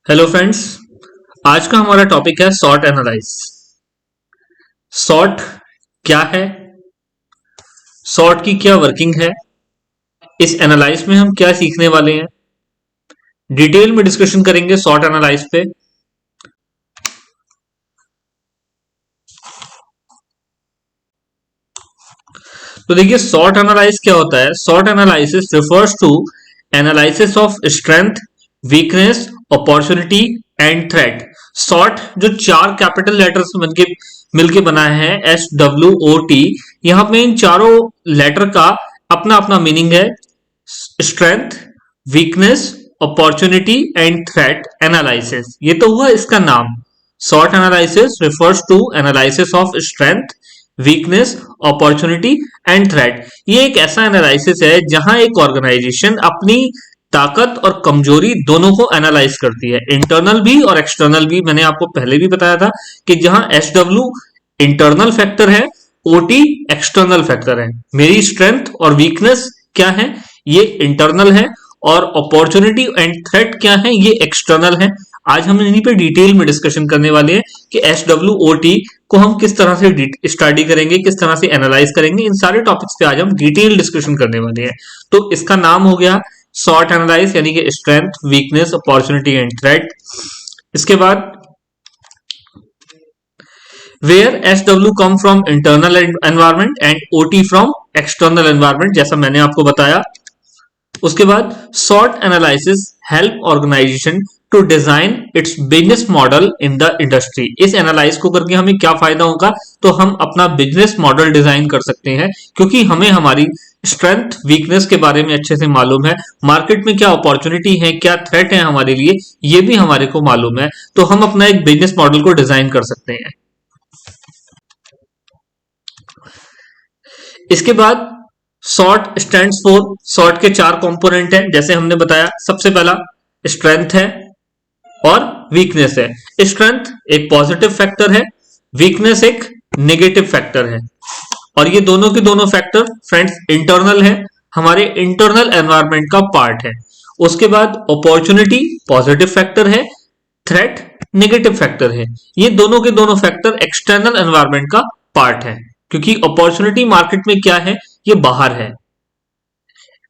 Hello friends. आज का हमारा टॉपिक है सॉर्ट एनालाइज। सॉर्ट क्या है, सॉर्ट की क्या वर्किंग है, इस एनालाइज में हम क्या सीखने वाले हैं, डिटेल में डिस्कशन करेंगे सॉर्ट एनालाइज पे। तो देखिए सॉर्ट एनालाइज क्या होता है। SWOT analysis refers to analysis of strength, weakness, opportunity and threat. SWOT जो चार कैपिटल लेटर्स बनके मिलके बना है, SWOT। यहां पे इन चारों लेटर का अपना अपना मीनिंग है। Strength, weakness, opportunity and threat analysis, ये तो हुआ इसका नाम। SWOT analysis refers to analysis of strength, weakness, opportunity and threat. ये एक ऐसा एनालिसिस है जहां एक ऑर्गेनाइजेशन अपनी ताकत और कमजोरी दोनों को एनालाइज करती है, इंटरनल भी और एक्सटर्नल भी। मैंने आपको पहले भी बताया था कि जहां SW इंटरनल फैक्टर है, OT एक्सटर्नल फैक्टर है। मेरी स्ट्रेंथ और वीकनेस क्या है, ये इंटरनल है, और अपॉर्चुनिटी एंड थ्रेट क्या है, ये एक्सटर्नल है। आज हम इन्हीं पे डिटेल में डिस्कशन करने वाले हैं कि SWOT को हम किस तरह से स्टडी करेंगे, किस तरह से एनालाइज करेंगे। इन सारे टॉपिक्स पे आज हम डिटेल डिस्कशन करने वाले हैं। तो इसका नाम हो गया सॉर्ट एनालाइज, यानी कि strength, weakness, opportunity and threat. इसके बाद where SW come from internal environment and OT from external environment, जैसा मैंने आपको बताया। उसके बाद SWOT analysis help organisation to design its business model in the industry. इस एनालाइज को करके हमें क्या फायदा होगा, तो हम अपना बिजनेस मॉडल डिजाइन कर सकते हैं, क्योंकि हमें हमारी स्ट्रेंथ, वीकनेस के बारे में अच्छे से मालूम है, मार्केट में क्या अपॉर्चुनिटी है, क्या थ्रेट है हमारे लिए, ये भी हमारे को मालूम है। तो हम अपना एक बिजनेस मॉडल को डिजाइन कर सकते हैं। इसके बाद सॉर्ट स्टैंड्स फॉर, सॉर्ट के चार कंपोनेंट हैं जैसे हमने बताया। सबसे पहला स्ट्रेंथ है और वीकनेस है। स्ट्रेंथ एक पॉजिटिव फैक्टर है, वीकनेस एक नेगेटिव फैक्टर है, और ये दोनों के दोनों फैक्टर फ्रेंड्स इंटरनल है, हमारे इंटरनल एनवायरनमेंट का पार्ट है। उसके बाद अपॉर्चुनिटी पॉजिटिव फैक्टर है, थ्रेट नेगेटिव फैक्टर है। ये दोनों के दोनों फैक्टर एक्सटर्नल एनवायरनमेंट का पार्ट है, क्योंकि अपॉर्चुनिटी मार्केट में क्या है, ये बाहर है,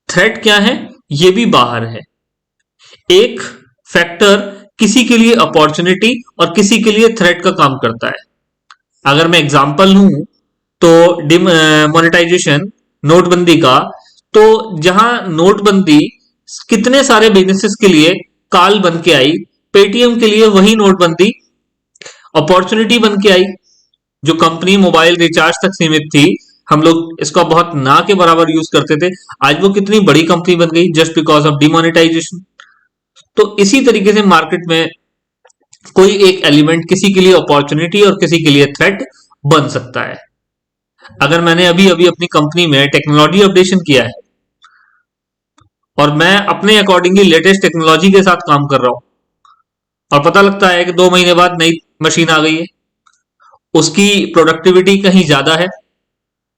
थ्रेट क्या है, ये भी बाहर है। एक फैक्टर किसी के लिए अपॉर्चुनिटी और किसी के लिए थ्रेट का काम करता है। अगर मैं एग्जांपल लूं तो मोनेटाइजेशन, नोटबंदी का, तो जहां नोटबंदी कितने सारे बिजनेसेस के लिए काल बन के आई, पेटीएम के लिए वही नोटबंदी अपॉर्चुनिटी बन के आई। जो कंपनी मोबाइल रिचार्ज तक सीमित थी, हम लोग इसका बहुत ना के बराबर यूज करते थे, आज वो कितनी बड़ी कंपनी बन गई जस्ट बिकॉज ऑफ डिमोनेटाइजेशन। तो इसी तरीके से मार्केट में कोई एक एलिमेंट किसी के लिए अपॉर्चुनिटी और किसी के लिए थ्रेट बन सकता है। अगर मैंने अभी अभी अपनी कंपनी में टेक्नोलॉजी अपडेशन किया है और मैं अपने अकॉर्डिंगली लेटेस्ट टेक्नोलॉजी के साथ काम कर रहा हूं, और पता लगता है कि 2 महीने बाद नई मशीन आ गई है, उसकी प्रोडक्टिविटी कहीं ज्यादा है,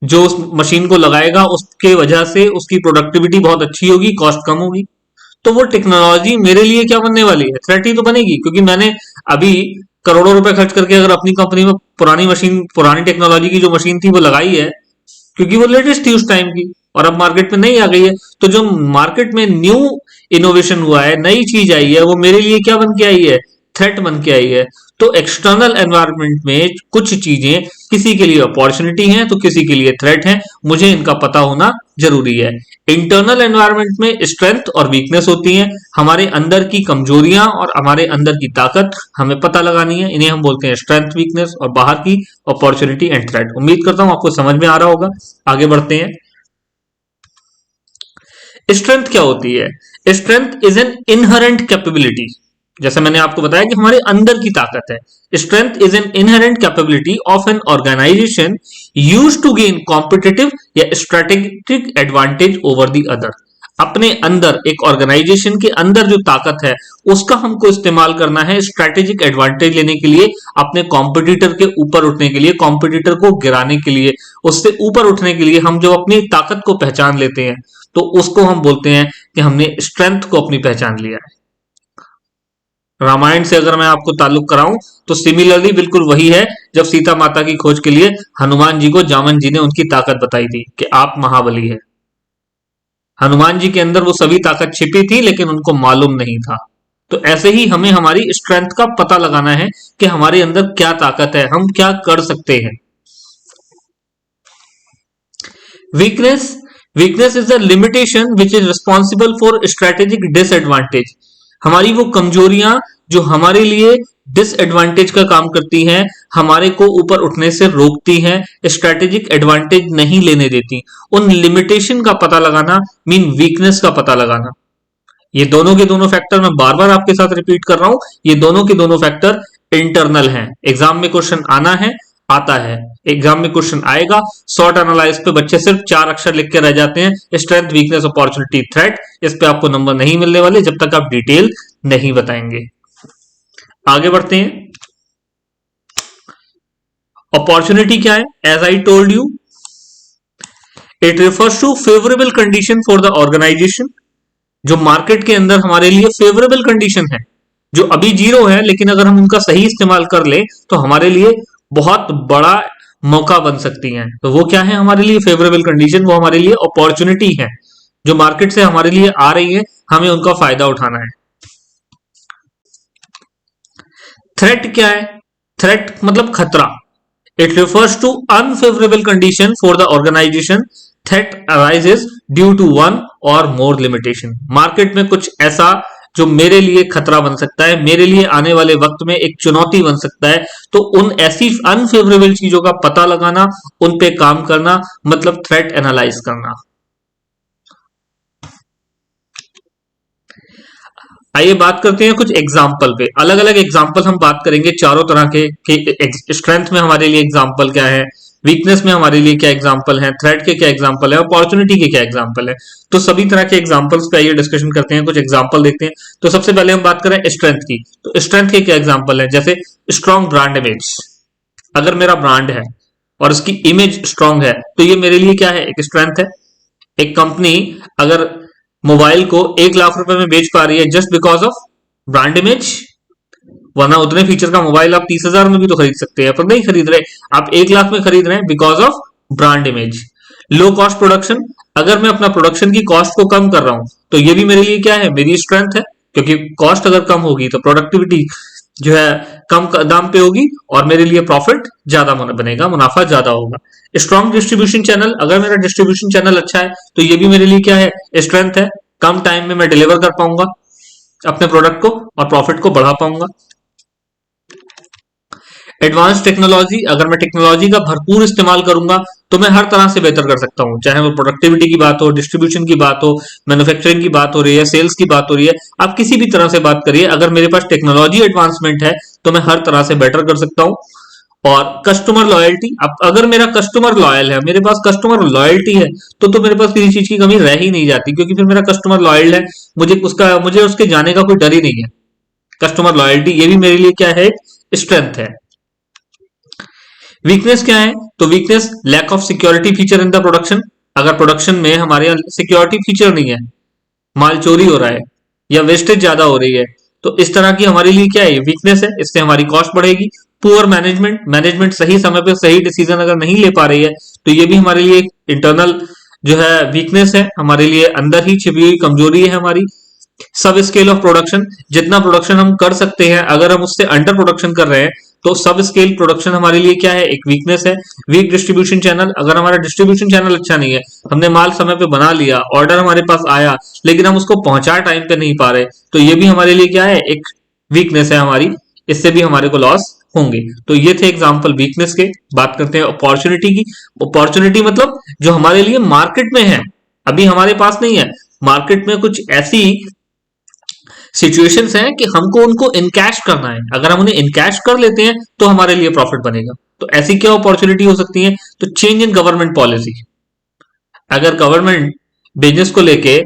जो उस मशीन को लगाएगा उसके वजह से उसकी प्रोडक्टिविटी बहुत अच्छी होगी, कॉस्ट कम होगी, तो वो टेक्नोलॉजी मेरे लिए क्या बनने वाली है, थ्रेट ही तो बनेगी। क्योंकि मैंने अभी करोड़ों रुपए खर्च करके अगर अपनी कंपनी में पुरानी मशीन, पुरानी टेक्नोलॉजी की जो मशीन थी वो लगाई है, क्योंकि वो लेटेस्ट थी उस टाइम की और अब मार्केट में नई आ गई है, तो जो मार्केट में न्यू इनोवेशन हुआ है, नई चीज आई है, वो मेरे लिए क्या बन के आई है, थ्रेट बन के आई है। तो एक्सटर्नल एनवायरनमेंट में कुछ चीजें किसी के लिए अपॉर्चुनिटी हैं तो किसी के लिए थ्रेट हैं, मुझे इनका पता होना जरूरी है। इंटरनल एनवायरनमेंट में स्ट्रेंथ और वीकनेस होती हैं, हमारे अंदर की कमजोरियां और हमारे अंदर की ताकत हमें पता लगानी है, इन्हें हम बोलते हैं स्ट्रेंथ, वीकनेस, और बाहर की अपॉर्चुनिटी एंड थ्रेट। उम्मीद करता हूं आपको समझ में आ रहा होगा। आगे बढ़ते हैं। स्ट्रेंथ क्या होती है? Strength is an inherent capability, जैसे मैंने आपको बताया कि हमारे अंदर की ताकत है। Strength is an inherent capability of an organisation use to gain competitive या strategic advantage over the other. अपने अंदर, एक ऑर्गेनाइजेशन के अंदर जो ताकत है उसका हमको इस्तेमाल करना है स्ट्रेटेजिक एडवांटेज लेने के लिए, अपने कॉम्पिटिटर के ऊपर उठने के लिए, कॉम्पिटिटर को गिराने के लिए, उससे ऊपर उठने के लिए हम जो अपनी ताकत को पहचान लेते हैं, तो उसको हम बोलते हैं कि हमने स्ट्रेंथ को अपनी पहचान लिया है। रामायण से अगर मैं आपको ताल्लुक कराऊं तो सिमिलरली बिल्कुल वही है जब सीता माता की खोज के लिए हनुमान जी को जामन जी ने उनकी ताकत बताई थी कि आप महाबली है। हनुमान जी के अंदर वो सभी ताकत छिपी थी लेकिन उनको मालूम नहीं था। तो ऐसे ही हमें हमारी स्ट्रेंथ का पता लगाना है कि हमारे अंदर क्या ताकत है, हम क्या कर सकते हैं। Weakness, weakness is the limitation which is responsible for strategic disadvantage. हमारी वो कमजोरियां जो हमारे लिए डिसएडवांटेज का काम करती हैं, हमारे को ऊपर उठने से रोकती हैं, स्ट्रेटेजिक एडवांटेज नहीं लेने देती। उन लिमिटेशन का पता लगाना मीन वीकनेस का पता लगाना। ये दोनों के दोनों फैक्टर मैं बार बार आपके साथ रिपीट कर रहा हूं, ये दोनों के दोनों फैक्टर इंटरनल हैं। एग्जाम में क्वेश्चन आना है, आता है, एग्जाम में क्वेश्चन आएगा। शॉर्ट एनालाइज पे बच्चे सिर्फ 4 अक्षर लिख के रह जाते हैं, स्ट्रेंथ, वीकनेस, अपॉर्चुनिटी, थ्रेट। इस पे आपको नंबर नहीं मिलने वाले जब तक आप डिटेल नहीं बताएंगे। आगे बढ़ते हैं। अपॉर्चुनिटी क्या है? As I told you, it refers to favourable condition for the organisation. जो मार्केट के अंदर हमारे लिए फेवरेबल कंडीशन है, जो अभी जीरो है लेकिन अगर हम उनका सही इस्तेमाल कर ले तो हमारे लिए बहुत बड़ा मौका बन सकती हैं। तो वो क्या है हमारे लिए फेवरेबल कंडीशन? वो हमारे लिए अपॉर्चुनिटी है जो मार्केट से हमारे लिए आ रही है, हमें उनका फायदा उठाना है। थ्रेट क्या है? थ्रेट मतलब खतरा। It refers to unfavourable condition for the organisation threat arises due to one or more limitation. Market में कुछ ऐसा जो मेरे लिए खतरा बन सकता है, मेरे लिए आने वाले वक्त में एक चुनौती बन सकता है, तो उन ऐसी अनफेवरेबल चीजों का पता लगाना, उन पे काम करना, मतलब थ्रेट एनालाइज करना। आइए बात करते हैं कुछ एग्जाम्पल पे। अलग अलग एग्जाम्पल हम बात करेंगे चारों तरह के स्ट्रेंथ में हमारे लिए एग्जाम्पल क्या है, वीकनेस में हमारे लिए क्या एग्जाम्पल है, थ्रेट के क्या एग्जाम्पल है, अपॉर्चुनिटी के क्या एग्जाम्पल है। तो सभी तरह के एग्जाम्पल्स पे आइए डिस्कशन करते हैं, कुछ एग्जाम्पल देखते हैं। तो सबसे पहले हम बात करें स्ट्रेंथ की, तो स्ट्रेंथ के क्या एग्जाम्पल है? जैसे स्ट्रॉन्ग ब्रांड इमेज। अगर मेरा ब्रांड है और उसकी इमेज स्ट्रांग है तो ये मेरे लिए क्या है? एक स्ट्रेंथ है। एक कंपनी अगर मोबाइल को 1 लाख रुपए में बेच पा रही है just because of brand image, वरना उतने फीचर का मोबाइल आप 30,000 में भी तो खरीद सकते हैं, पर नहीं खरीद रहे, आप 1 लाख में खरीद रहे हैं because of brand image. Low cost production, अगर मैं अपना प्रोडक्शन की कॉस्ट को कम कर रहा हूं तो ये भी मेरे लिए क्या है? मेरी स्ट्रेंथ है, क्योंकि कॉस्ट अगर कम होगी तो प्रोडक्टिविटी जो है कम दाम पे होगी और मेरे लिए प्रॉफिट ज्यादा बनेगा, मुनाफा ज्यादा होगा। स्ट्रॉन्ग डिस्ट्रीब्यूशन चैनल, अगर मेरा डिस्ट्रीब्यूशन चैनल अच्छा है तो ये भी मेरे लिए क्या है? स्ट्रेंथ है। कम टाइम में मैं डिलीवर कर पाऊंगा अपने प्रोडक्ट को और प्रॉफिट को बढ़ा पाऊंगा। एडवांस टेक्नोलॉजी, अगर मैं टेक्नोलॉजी का भरपूर इस्तेमाल करूंगा तो मैं हर तरह से बेहतर कर सकता हूं, चाहे वो प्रोडक्टिविटी की बात हो, डिस्ट्रीब्यूशन की बात हो, मैन्युफैक्चरिंग की बात हो रही है, सेल्स की बात हो रही है, आप किसी भी तरह से बात करिए, अगर मेरे पास टेक्नोलॉजी एडवांसमेंट है तो मैं हर तरह से बेटर कर सकता हूं। और कस्टमर लॉयल्टी, अब अगर मेरा कस्टमर लॉयल है, मेरे पास कस्टमर लॉयल्टी है, तो मेरे पास किसी चीज की कमी रह ही नहीं जाती, क्योंकि फिर मेरा कस्टमर लॉयल है, मुझे उसके जाने का कोई डर ही नहीं है। कस्टमर लॉयल्टी ये भी मेरे लिए क्या है? स्ट्रेंथ है। वीकनेस क्या है? तो weakness lack of security feature in the production. अगर प्रोडक्शन में हमारे यहाँ सिक्योरिटी फीचर नहीं है, माल चोरी हो रहा है या वेस्टेज ज्यादा हो रही है, तो इस तरह की हमारे लिए क्या है? वीकनेस है, इससे हमारी कॉस्ट बढ़ेगी। पुअर मैनेजमेंट, मैनेजमेंट सही समय पे सही डिसीजन अगर नहीं ले पा रही है तो ये भी हमारे लिए इंटरनल जो है वीकनेस है, हमारे लिए अंदर ही छिपी हुई कमजोरी है हमारी। सब स्केल ऑफ प्रोडक्शन, जितना प्रोडक्शन हम कर सकते हैं अगर हम उससे अंडर प्रोडक्शन कर रहे हैं तो सब स्केल प्रोडक्शन हमारे लिए क्या है? एक वीकनेस है। वीक डिस्ट्रीब्यूशन चैनल, अगर हमारा डिस्ट्रीब्यूशन चैनल अच्छा नहीं है, हमने माल समय पे बना लिया, ऑर्डर हमारे पास आया, लेकिन हम उसको पहुंचा टाइम पे नहीं पा रहे, तो ये भी हमारे लिए क्या है? एक वीकनेस है हमारी, इससे भी हमारे को लॉस होंगे। तो ये थे एग्जाम्पल वीकनेस के। बात करते हैं अपॉर्चुनिटी की। अपॉर्चुनिटी मतलब जो हमारे लिए मार्केट में है, अभी हमारे पास नहीं है, मार्केट में कुछ ऐसी सिचुएशंस हैं कि हमको उनको इनकैश करना है, अगर हम उन्हें इनकैश कर लेते हैं तो हमारे लिए प्रॉफिट बनेगा। तो ऐसी क्या अपॉर्चुनिटी हो सकती है? तो चेंज इन गवर्नमेंट पॉलिसी, अगर गवर्नमेंट बिजनेस को लेके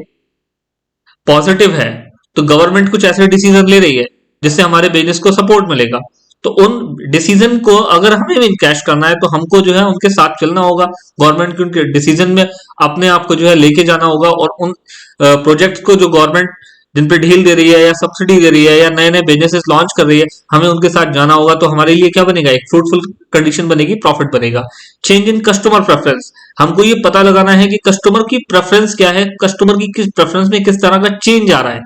पॉजिटिव है तो गवर्नमेंट कुछ ऐसे डिसीजन ले रही है जिससे हमारे बिजनेस को सपोर्ट मिलेगा, तो उन डिसीजन को अगर हमें इनकैश करना है तो हमको जो है उनके साथ चलना होगा, गवर्नमेंट के उनके डिसीजन में अपने आप को जो है लेके जाना होगा, और उन प्रोजेक्ट को जो गवर्नमेंट जिन पे ढील दे रही है या सब्सिडी दे रही है या नए नए बिजनेसेस लॉन्च कर रही है, हमें उनके साथ जाना होगा। तो हमारे लिए क्या बनेगा, एक फ्रूटफुल कंडीशन बनेगी, प्रॉफिट बनेगा। चेंज इन कस्टमर प्रेफरेंस, हमको ये पता लगाना है कि कस्टमर की प्रेफरेंस क्या है, कस्टमर की किस प्रेफरेंस में किस तरह का चेंज आ रहा है।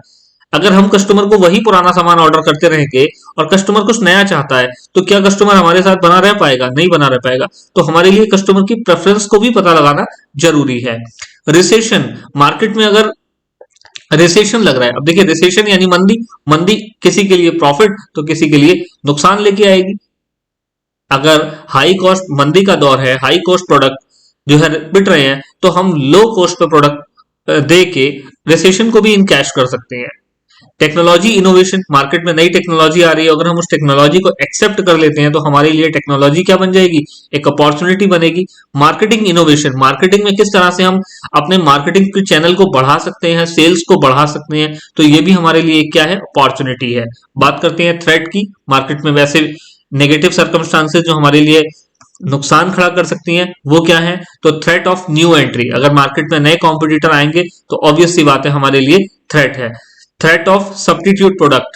अगर हम कस्टमर को वही पुराना सामान ऑर्डर करते रहेंगे और कस्टमर कुछ नया चाहता है, तो क्या कस्टमर हमारे साथ बना रह पाएगा? नहीं बना रह पाएगा। तो हमारे लिए कस्टमर की प्रेफरेंस को भी पता लगाना जरूरी है। रिसेशन, मार्केट में अगर रिसेशन लग रहा है, अब देखिए रिसेशन यानी मंदी, मंदी किसी के लिए प्रॉफिट तो किसी के लिए नुकसान लेके आएगी। अगर हाई कॉस्ट मंदी का दौर है, हाई कॉस्ट प्रोडक्ट जो है बिक रहे हैं, तो हम लो कॉस्ट पे प्रोडक्ट दे के रिसेशन को भी इनकैश कर सकते हैं। टेक्नोलॉजी इनोवेशन, मार्केट में नई टेक्नोलॉजी आ रही है, अगर हम उस टेक्नोलॉजी को एक्सेप्ट कर लेते हैं तो हमारे लिए टेक्नोलॉजी क्या बन जाएगी, एक अपॉर्चुनिटी बनेगी। मार्केटिंग इनोवेशन, मार्केटिंग में किस तरह से हम अपने मार्केटिंग के चैनल को बढ़ा सकते हैं, सेल्स को बढ़ा सकते हैं, तो ये भी हमारे लिए क्या है, अपॉर्चुनिटी है। बात करते हैं थ्रेट की, मार्केट में वैसे नेगेटिव सर्कमस्टांसेस जो हमारे लिए नुकसान खड़ा कर सकती हैं, वो क्या है, तो थ्रेट ऑफ न्यू एंट्री, अगर मार्केट में नए कॉम्पिटिटर आएंगे तो ऑब्वियस सी बात है हमारे लिए थ्रेट है। थ्रेट ऑफ सब्स्टिट्यूट प्रोडक्ट,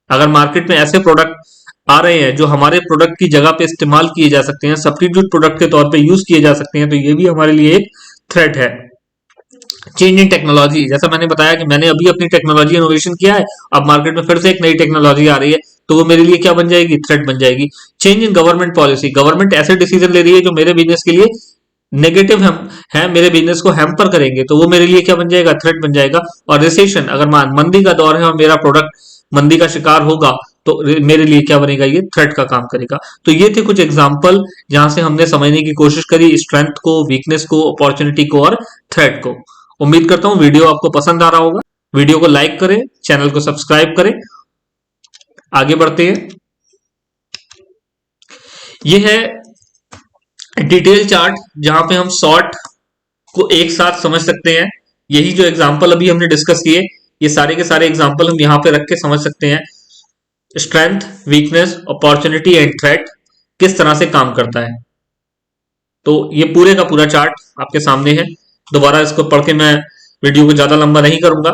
अगर मार्केट में ऐसे प्रोडक्ट आ रहे हैं जो हमारे प्रोडक्ट की जगह पे इस्तेमाल किए जा सकते हैं, सब्स्टिट्यूट प्रोडक्ट के तौर पे यूज किए जा सकते हैं, तो ये भी हमारे लिए एक थ्रेट है। चेंज इन टेक्नोलॉजी, जैसा मैंने बताया कि मैंने अभी अपनी टेक्नोलॉजी इनोवेशन किया है, अब मार्केट में फिर से एक नई टेक्नोलॉजी आ रही है, तो वो मेरे लिए क्या बन जाएगी, थ्रेट बन जाएगी। Change in government policy, government ऐसे डिसीजन ले रही है जो मेरे बिजनेस के लिए नेगेटिव है, मेरे बिजनेस को हैम्पर करेंगे, तो वो मेरे लिए क्या बन जाएगा, थ्रेट बन जाएगा। और रिसेशन, अगर मंदी का दौर है और मेरा प्रोडक्ट मंदी का शिकार होगा, तो मेरे लिए क्या बनेगा, ये थ्रेट का काम करेगा। तो ये थे कुछ एग्जांपल जहां से हमने समझने की कोशिश करी स्ट्रेंथ को, वीकनेस को, अपॉर्चुनिटी को और थ्रेट को। उम्मीद करता हूं वीडियो आपको पसंद आ रहा होगा। वीडियो को लाइक करें, चैनल को सब्सक्राइब करें। आगे बढ़ते हैं। ये है डिटेल चार्ट जहां पे हम शॉर्ट को एक साथ समझ सकते हैं। यही जो एग्जांपल अभी हमने डिस्कस किए, ये सारे के सारे एग्जांपल हम यहां पे रख के समझ सकते हैं। Strength, weakness, opportunity and threat किस तरह से काम करता है। तो ये पूरे का पूरा चार्ट आपके सामने है। दोबारा इसको पढ़ के मैं वीडियो को ज्यादा लंबा नहीं करूंगा।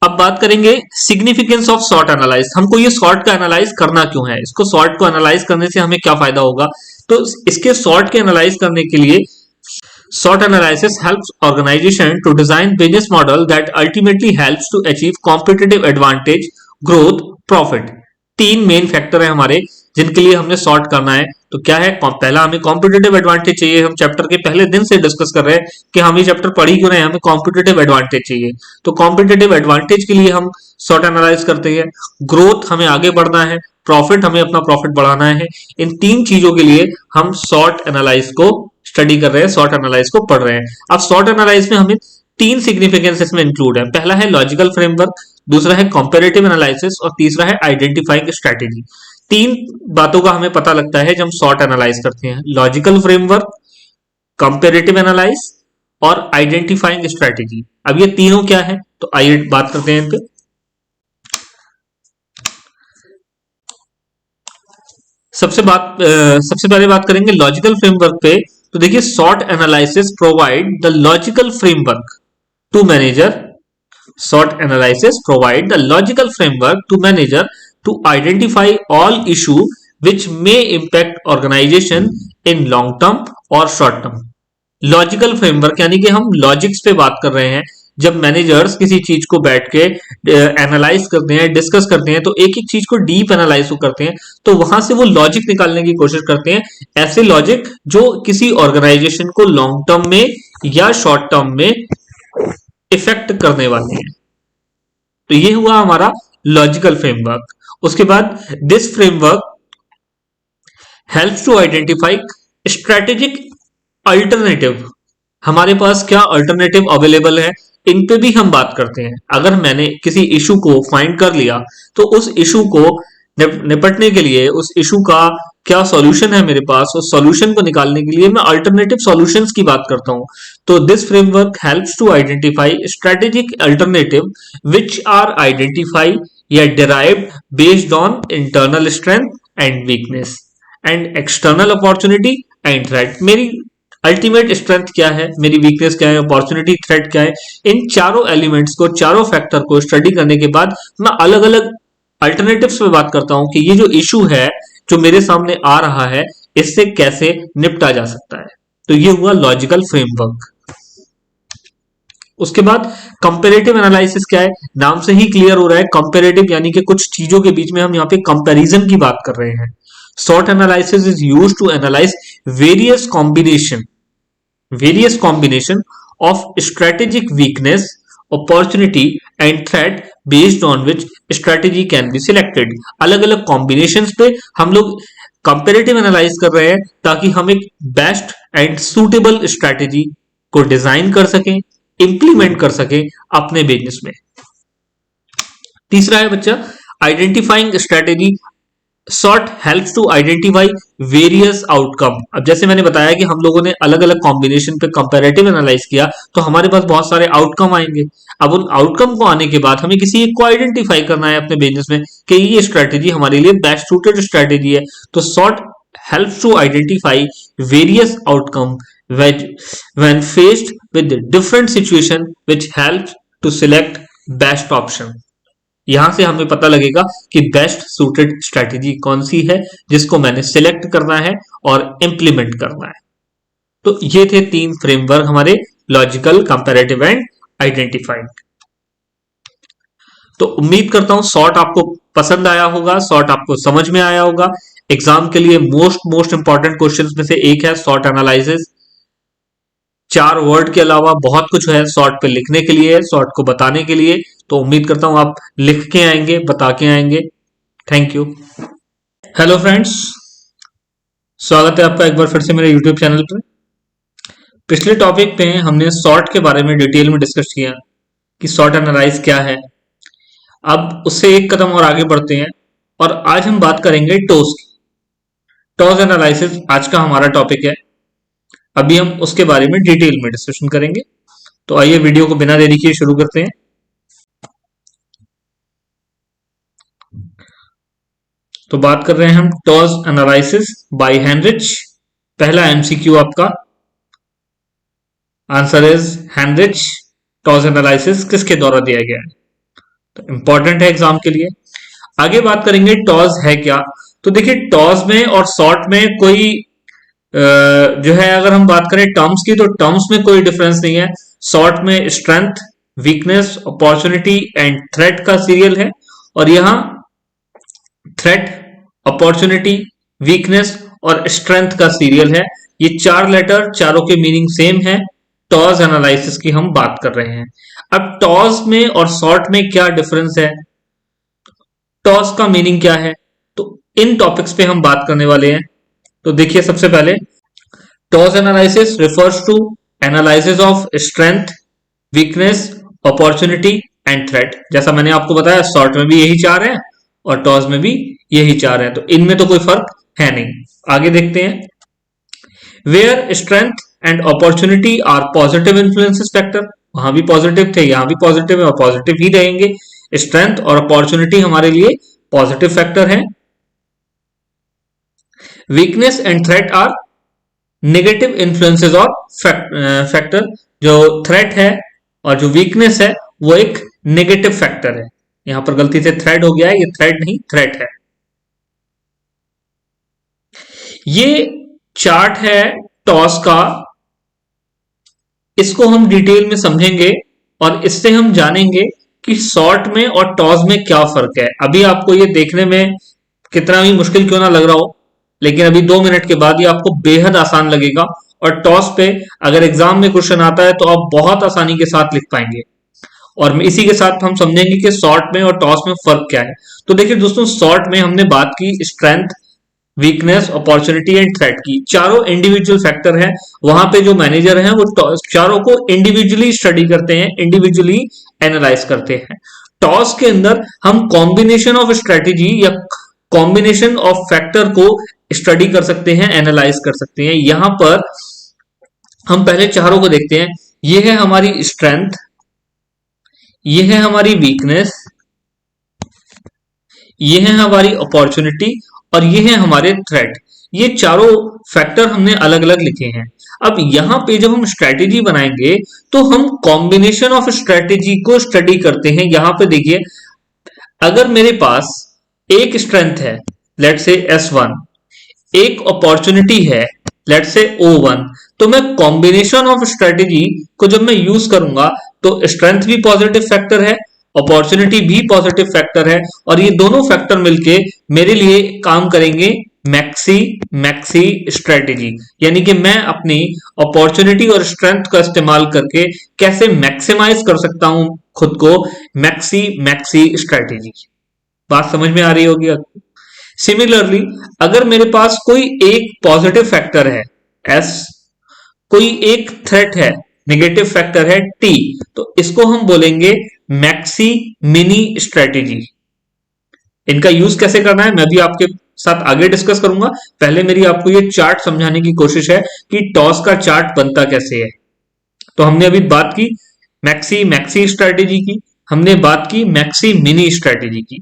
अब बात करेंगे सिग्निफिकेंस ऑफ शॉर्ट एनालाइज। हमको ये शॉर्ट का एनालाइज करना क्यों है, इसको शॉर्ट को एनालाइज करने से हमें क्या फायदा होगा। तो इसके शॉर्ट के एनालाइज करने के लिए short analysis helps organization to design business model that ultimately helps to achieve competitive advantage, growth, profit। तीन मेन फैक्टर है हमारे जिनके लिए हमने सॉर्ट करना है। तो क्या है, पहला हमें कॉम्पिटिटिव एडवांटेज चाहिए। हम चैप्टर के पहले दिन से डिस्कस कर रहे हैं कि हम ये चैप्टर पढ़ ही क्यों रहे हैं, हमें कॉम्पिटिटिव एडवांटेज चाहिए। तो कॉम्पिटिटिव एडवांटेज के लिए हम सॉर्ट एनालाइज करते हैं। ग्रोथ, हमें आगे बढ़ना है। प्रॉफिट, हमें अपना प्रॉफिट बढ़ाना है। इन तीन चीजों के लिए हम सॉर्ट एनालाइज को स्टडी कर रहे हैं, सॉर्ट एनालाइज को पढ़ रहे हैं। अब सॉर्ट एनालाइज में हमें तीन सिग्निफिकेंस इसमें इंक्लूड है। पहला है लॉजिकल फ्रेमवर्क, दूसरा है कंपैरेटिव एनालिसिस और तीसरा है आइडेंटिफाइंग स्ट्रेटेजी। तीन बातों का हमें पता लगता है जब हम सॉर्ट एनालाइज करते हैं, लॉजिकल फ्रेमवर्क, कंपैरेटिव एनालाइज और आइडेंटिफाइंग स्ट्रेटेजी। अब ये तीनों क्या है, तो आइए बात करते हैं इन पे। सबसे पहले बात करेंगे लॉजिकल फ्रेमवर्क पे। तो देखिए, SWOT analysis provide the logical framework to manager, SWOT analysis provide the logical framework to manager to identify all issue which may impact organisation in long term or short term. Logical framework यानी कि हम logics पे बात कर रहे हैं। जब managers किसी चीज को बैठ के एनालाइज करते हैं, डिस्कस करते हैं, तो एक एक चीज को डीप एनालाइज करते हैं, तो वहां से वो लॉजिक निकालने की कोशिश करते हैं, ऐसे लॉजिक जो किसी ऑर्गेनाइजेशन को लॉन्ग टर्म में या शॉर्ट टर्म में इफेक्ट करने वाले हैं। तो ये हुआ हमारा लॉजिकल फ्रेमवर्क। उसके बाद this framework helps to identify strategic alternative. हमारे पास क्या अल्टरनेटिव अवेलेबल है, इन पे भी हम बात करते हैं। अगर मैंने किसी इशू को फाइंड कर लिया, तो उस इशू को निपटने के लिए, उस इशू का क्या सॉल्यूशन है मेरे पास, उस सॉल्यूशन को निकालने के लिए मैं अल्टरनेटिव सॉल्यूशंस की बात करता हूं। तो this framework helps to identify strategic alternative which are identify या derived based on internal strength and weakness and external opportunity and threat. मेरी अल्टीमेट स्ट्रेंथ क्या है, मेरी वीकनेस क्या है, अपॉर्चुनिटी थ्रेट क्या है, इन चारों एलिमेंट्स को, चारों फैक्टर को स्टडी करने के बाद मैं अलग अलग अल्टरनेटिव्स पे बात करता हूं कि ये जो इशू है जो मेरे सामने आ रहा है इससे कैसे निपटा जा सकता है। तो ये हुआ लॉजिकल फ्रेमवर्क। उसके बाद कंपेरेटिव एनालिसिस क्या है, नाम से ही क्लियर हो रहा है, कंपेरेटिव यानी कि कुछ चीजों के बीच में हम यहाँ पे कंपैरिजन की बात कर रहे हैं। SWOT analysis is used to analyse various combination of strategic weakness, opportunity and threat based on which strategy can be selected. अलग अलग कॉम्बिनेशंस पे हम लोग कंपेरेटिव एनालाइज कर रहे हैं ताकि हम एक बेस्ट एंड सुटेबल स्ट्रेटेजी को डिजाइन कर सकें, इंप्लीमेंट कर सके अपने बिजनेस में। तीसरा है बच्चा identifying strategy. SWOT helps to identify various outcome. अब जैसे मैंने बताया कि हम लोगों ने अलग अलग कॉम्बिनेशन पे कंपैरेटिव एनालाइज किया तो हमारे पास बहुत सारे आउटकम आएंगे। अब उन आउटकम को आने के बाद हमें किसी एक को आइडेंटिफाई करना है अपने बिजनेस में कि ये स्ट्रेटेजी हमारे लिए बेस्ट सूटेड स्ट्रेटेजी है। तो sort helps to identify various outcome when faced with different situation which helps to select best option। यहां से हमें पता लगेगा कि बेस्ट सूटेड स्ट्रेटेजी कौन सी है जिसको मैंने सिलेक्ट करना है और इंप्लीमेंट करना है। तो ये थे 3 फ्रेमवर्क हमारे, लॉजिकल, कंपैरेटिव एंड आइडेंटिफाइंग। तो उम्मीद करता हूं सॉर्ट आपको पसंद आया होगा, सॉर्ट आपको समझ में आया होगा। एग्जाम के लिए मोस्ट इंपॉर्टेंट क्वेश्चंस में से एक है सॉर्ट एनालिसिस। 4 वर्ड के अलावा बहुत कुछ है सॉर्ट पे लिखने के लिए, सॉर्ट को बताने के लिए। तो उम्मीद करता हूं आप लिख के आएंगे, बता के आएंगे। Thank you. हेलो फ्रेंड्स, स्वागत है आपका एक बार फिर से मेरे यूट्यूब चैनल पर। पिछले टॉपिक पे हमने सॉर्ट के बारे में डिटेल में डिस्कस किया कि सॉर्ट एनालाइज क्या है। अब उससे एक कदम और आगे बढ़ते हैं और आज हम बात करेंगे टॉस की। टॉस एनालिसिस आज का हमारा टॉपिक है। अभी हम उसके बारे में डिटेल में डिस्कशन करेंगे। तो आइए वीडियो को बिना देरी किए शुरू करते हैं। तो बात कर रहे हैं हम टॉस एनालिसिस बाय हेनरिच। पहला एमसीक्यू आपका answer is Heinrich. Toss analysis किसके द्वारा दिया गया है? तो इंपॉर्टेंट है एग्जाम के लिए। आगे बात करेंगे टॉस है क्या। तो देखिए टॉस में और सॉर्ट में कोई जो है, अगर हम बात करें टर्म्स की तो टर्म्स में कोई डिफरेंस नहीं है। सॉर्ट में strength, weakness, opportunity and threat का सीरियल है और यहां थ्रेट, अपॉर्चुनिटी, वीकनेस और स्ट्रेंथ का सीरियल है। ये 4 लेटर, चारों के मीनिंग सेम है। टॉस एनालिसिस की हम बात कर रहे हैं। अब टॉस में और सॉर्ट में क्या डिफरेंस है, टॉस का मीनिंग क्या है, तो इन टॉपिक्स पे हम बात करने वाले हैं। तो देखिए सबसे पहले TOWS analysis refers to analysis of strength, weakness, opportunity and threat. जैसा मैंने आपको बताया सॉर्ट में भी यही 4 है और टॉस में भी यही 4 है, तो इनमें तो कोई फर्क है नहीं। आगे देखते हैं। Where strength and opportunity are positive influences factor, वहां भी पॉजिटिव थे, यहां भी पॉजिटिव है और पॉजिटिव ही रहेंगे। स्ट्रेंथ और अपॉर्चुनिटी हमारे लिए पॉजिटिव फैक्टर है। Weakness and threat are negative influences or factor. जो थ्रेट है और जो वीकनेस है वो एक नेगेटिव फैक्टर है। यहां पर गलती से थ्रेट हो गया है, ये थ्रेट नहीं थ्रेट है। ये चार्ट है टॉस का, इसको हम डिटेल में समझेंगे और इससे हम जानेंगे कि सॉर्ट में और टॉस में क्या फर्क है। अभी आपको ये देखने में कितना भी मुश्किल क्यों ना लग रहा हो, लेकिन अभी 2 मिनट के बाद ये आपको बेहद आसान लगेगा और टॉस पे अगर एग्जाम में क्वेश्चन आता है तो आप बहुत आसानी के साथ लिख पाएंगे। और इसी के साथ हम समझेंगे कि सॉर्ट में और टॉस में फर्क क्या है। तो देखिए दोस्तों, सॉर्ट में हमने बात की strength, weakness, opportunity and threat की। चारों इंडिविजुअल फैक्टर हैं। वहां पे जो मैनेजर हैं वो चारों को इंडिविजुअली स्टडी करते हैं, इंडिविजुअली एनालाइज करते हैं। टॉस के अंदर हम कॉम्बिनेशन ऑफ स्ट्रेटेजी या कॉम्बिनेशन ऑफ फैक्टर को स्टडी कर सकते हैं, एनालाइज कर सकते हैं। यहां पर हम पहले चारों को देखते हैं। ये है हमारी स्ट्रेंथ, ये है हमारी वीकनेस, ये है हमारी अपॉर्चुनिटी और ये है हमारे थ्रेट। ये चारों फैक्टर हमने अलग अलग लिखे हैं। अब यहां पे जब हम स्ट्रेटेजी बनाएंगे तो हम कॉम्बिनेशन ऑफ स्ट्रेटेजी को स्टडी करते हैं। यहां पे देखिए, अगर मेरे पास एक स्ट्रेंथ है लेट से S1, एक अपॉर्चुनिटी है लेट से O1, तो मैं कॉम्बिनेशन ऑफ स्ट्रेटेजी को जब मैं यूज करूंगा तो स्ट्रेंथ भी पॉजिटिव फैक्टर है, अपॉर्चुनिटी भी पॉजिटिव फैक्टर है, और ये दोनों फैक्टर मिलके मेरे लिए काम करेंगे मैक्सी मैक्सी स्ट्रेटेजी। यानी कि मैं अपनी अपॉर्चुनिटी और स्ट्रेंथ का इस्तेमाल करके कैसे मैक्सिमाइज कर सकता हूं खुद को, मैक्सी मैक्सी स्ट्रेटेजी। बात समझ में आ रही होगी आपको। सिमिलरली अगर मेरे पास कोई एक पॉजिटिव फैक्टर है S, कोई एक थ्रेट है, नेगेटिव फैक्टर है T, तो इसको हम बोलेंगे मैक्सी मिनी स्ट्रेटेजी। इनका यूज कैसे करना है मैं भी आपके साथ आगे डिस्कस करूंगा। पहले मेरी आपको ये चार्ट समझाने की कोशिश है कि टॉस का चार्ट बनता कैसे है। तो हमने अभी बात की मैक्सी मैक्सी स्ट्रेटेजी की, हमने बात की मैक्सी मिनी स्ट्रेटेजी की।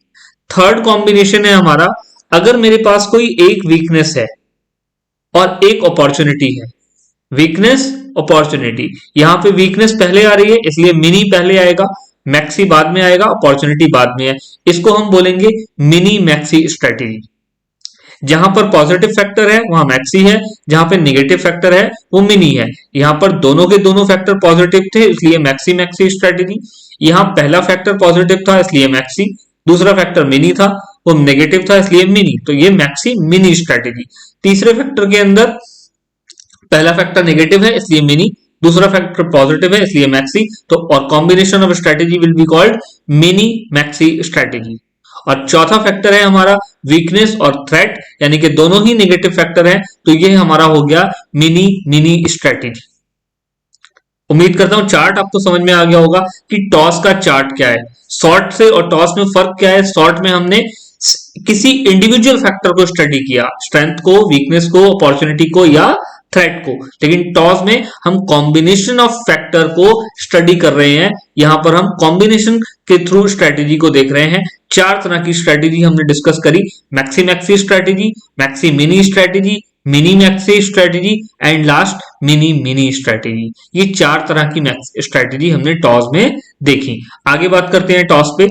थर्ड कॉम्बिनेशन है हमारा, अगर मेरे पास कोई एक वीकनेस है और एक अपॉर्चुनिटी है, वीकनेस अपॉर्चुनिटी, यहां पे वीकनेस पहले आ रही है इसलिए मिनी पहले आएगा, मैक्सी बाद में आएगा, अपॉर्चुनिटी बाद में है, इसको हम बोलेंगे मिनी मैक्सी स्ट्रेटेजी। जहां पर पॉजिटिव फैक्टर है वहां मैक्सी है, जहां पर नेगेटिव फैक्टर है वो मिनी है। यहां पर दोनों के दोनों फैक्टर पॉजिटिव थे इसलिए मैक्सी मैक्सी स्ट्रेटेजी। यहां पहला फैक्टर पॉजिटिव था इसलिए मैक्सी, दूसरा फैक्टर मिनी था वो नेगेटिव था इसलिए मिनी, तो ये मैक्सी मिनी स्ट्रेटेजी। तीसरे फैक्टर के अंदर पहला फैक्टर नेगेटिव है इसलिए मिनी, दूसरा फैक्टर पॉजिटिव है इसलिए मैक्सी, तो और combination of strategy will be called mini maxi strategy. और चौथा फैक्टर है हमारा वीकनेस और थ्रेट, यानी कि दोनों ही नेगेटिव फैक्टर हैं, तो ये हमारा हो गया मिनी मिनी स्ट्रेटेजी। उम्मीद करता हूं चार्ट आपको समझ में आ गया होगा कि टॉस का चार्ट क्या है। शॉर्ट से और टॉस में फर्क क्या है, शॉर्ट में हमने किसी इंडिविजुअल फैक्टर को स्टडी किया, स्ट्रेंथ को, वीकनेस को, अपॉर्चुनिटी को या थ्रेट को, लेकिन टॉस में हम कॉम्बिनेशन ऑफ फैक्टर को स्टडी कर रहे हैं। यहां पर हम कॉम्बिनेशन के थ्रू स्ट्रेटेजी को देख रहे हैं। चार तरह की स्ट्रेटेजी हमने डिस्कस करी, maxi maxi strategy, maxi mini strategy, mini maxi strategy and last mini mini strategy. ये चार तरह की स्ट्रेटेजी हमने टॉस में देखी। आगे बात करते हैं टॉस पे,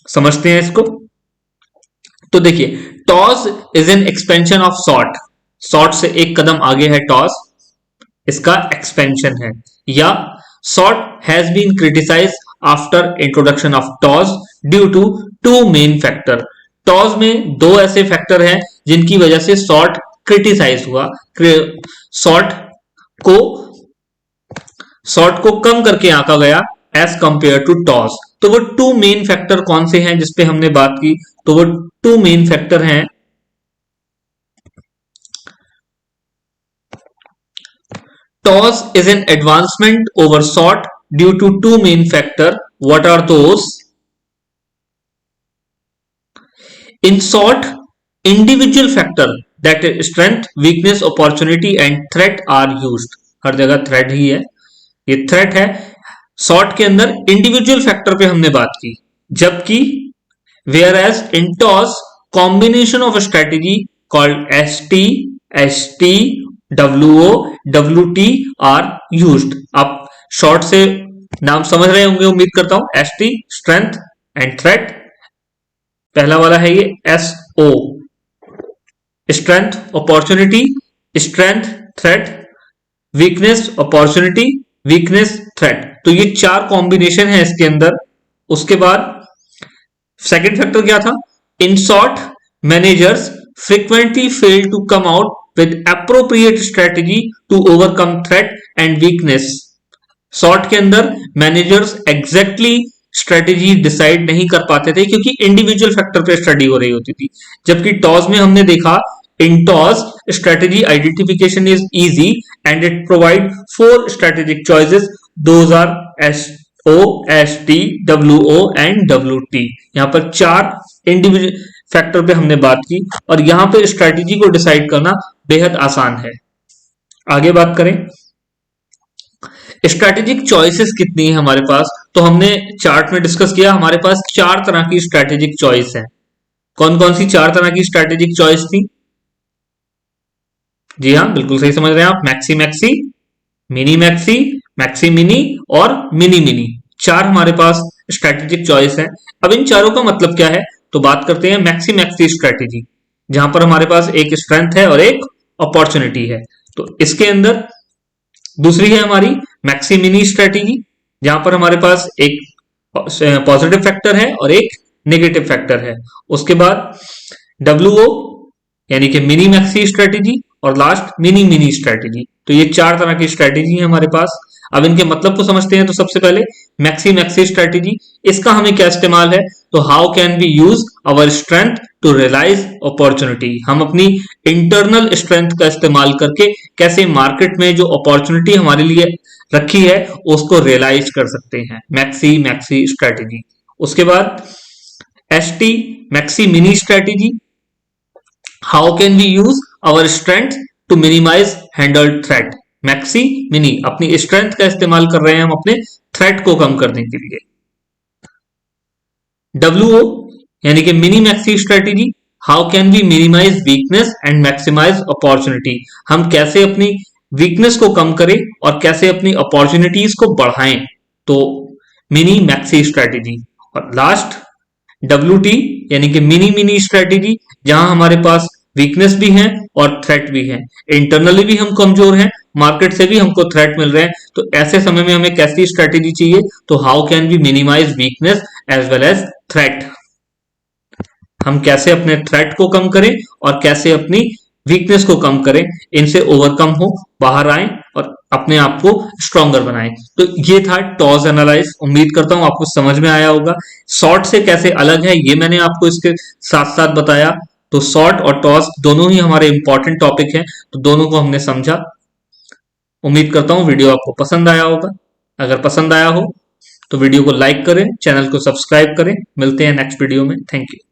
समझते हैं इसको। तो देखिए, toss is N expansion of short, short से एक कदम आगे है टॉस, इसका एक्सपेंशन है। या SWOT has been criticised after introduction of TOWS due to two main factor. TOWS में दो ऐसे फैक्टर हैं जिनकी वजह से शॉर्ट क्रिटिसाइज हुआ, शॉर्ट को कम करके आंका गया एज कंपेयर टू टॉस। तो वो टू मेन फैक्टर कौन से हैं जिसपे हमने बात की, तो वो टू मेन फैक्टर हैं, TOWS is an advancement over short due to two main factor. What are those? In short individual factor that is strength, weakness, opportunity and threat are used. हर जगह थ्रेट ही है, ये threat है। Short के अंदर individual factor पे हमने बात की, जबकि whereas in TOWS combination of strategy called ST, WO, WT are used. आप शॉर्ट से नाम समझ रहे होंगे उम्मीद करता हूं। ST स्ट्रेंथ एंड थ्रेट, पहला वाला है ये SO strength opportunity, strength threat, weakness opportunity, weakness threat. तो ये चार कॉम्बिनेशन है इसके अंदर। उसके बाद सेकंड फैक्टर क्या था? In short managers frequently fail to come out with appropriate strategy to overcome threat and weakness। Short के अंदर मैनेजर्स एग्जैक्टली स्ट्रेटेजी डिसाइड नहीं कर पाते थे क्योंकि इंडिविजुअल फैक्टर पे स्टडी हो रही होती थी। जबकि टॉस में हमने देखा, इन toss strategy identification is easy and it provide 4 strategic choices, those are SO, ST, WO and WT। यहां पर चार इंडिविजुअल फैक्टर पे हमने बात की और यहां पे स्ट्रेटेजी को डिसाइड करना बेहद आसान है। आगे बात करें, स्ट्रेटेजिक चॉइसेस कितनी है हमारे पास, तो हमने चार्ट में डिस्कस किया हमारे पास चार तरह की स्ट्रेटेजिक चॉइस है। कौन कौन सी चार तरह की स्ट्रेटेजिक चॉइस थी? जी हाँ, बिल्कुल सही समझ रहे हैं आप। Maxi maxi, mini maxi, maxi mini और मिनी मिनी, चार हमारे पास स्ट्रेटेजिक चॉइस है। अब इन चारों का मतलब क्या है, तो बात करते हैं मैक्सी मैक्सी स्ट्रेटेजी, जहां पर हमारे पास एक स्ट्रेंथ है और एक अपॉर्चुनिटी है। तो इसके अंदर दूसरी है हमारी मैक्सी मिनी स्ट्रेटेजी, जहां पर हमारे पास एक पॉजिटिव फैक्टर है और एक नेगेटिव फैक्टर है। उसके बाद डब्ल्यू यानी कि मिनी मैक्सी स्ट्रेटेजी और लास्ट मिनी मिनी स्ट्रेटेजी। तो ये चार तरह की स्ट्रेटेजी है हमारे पास। अब इनके मतलब को समझते हैं। तो सबसे पहले मैक्सी मैक्सी स्ट्रेटेजी, इसका हमें क्या इस्तेमाल है, तो how can we use our strength to realise opportunity. हम अपनी इंटरनल स्ट्रेंथ का इस्तेमाल करके कैसे मार्केट में जो अपॉर्चुनिटी हमारे लिए रखी है उसको रियलाइज कर सकते हैं, मैक्सी मैक्सी स्ट्रेटेजी। उसके बाद S T maxi mini strategy, how can we use our strength to minimise handled threat. Maxi mini, अपनी स्ट्रेंथ का इस्तेमाल कर रहे हैं हम अपने थ्रेट को कम करने के लिए। डब्ल्यू यानी कि mini maxi strategy, how can we minimise weakness and maximise opportunity. हम कैसे अपनी वीकनेस को कम करें और कैसे अपनी अपॉर्चुनिटीज को बढ़ाएं, तो मिनी मैक्सी स्ट्रेटेजी। और लास्ट डब्ल्यू टी यानी कि मिनी मिनी स्ट्रेटेजी, जहां हमारे पास वीकनेस भी है और थ्रेट भी है। इंटरनली भी हम कमजोर हैं, मार्केट से भी हमको थ्रेट मिल रहे हैं। तो ऐसे समय में हमें कैसी स्ट्रेटेजी चाहिए, तो how can we minimise weakness as well as threat. हम कैसे अपने थ्रेट को कम करें और कैसे अपनी वीकनेस को कम करें, इनसे ओवरकम हो, बाहर आए और अपने आप को स्ट्रॉन्गर बनाएं। तो ये था टॉस एनालाइज। उम्मीद करता हूं आपको समझ में आया होगा। शॉर्ट से कैसे अलग है ये मैंने आपको इसके साथ साथ बताया। तो शॉर्ट और टॉस दोनों ही हमारे इंपॉर्टेंट टॉपिक हैं, तो दोनों को हमने समझा। उम्मीद करता हूं वीडियो आपको पसंद आया होगा। अगर पसंद आया हो तो वीडियो को लाइक करें, चैनल को सब्सक्राइब करें। मिलते हैं नेक्स्ट वीडियो में। Thank you.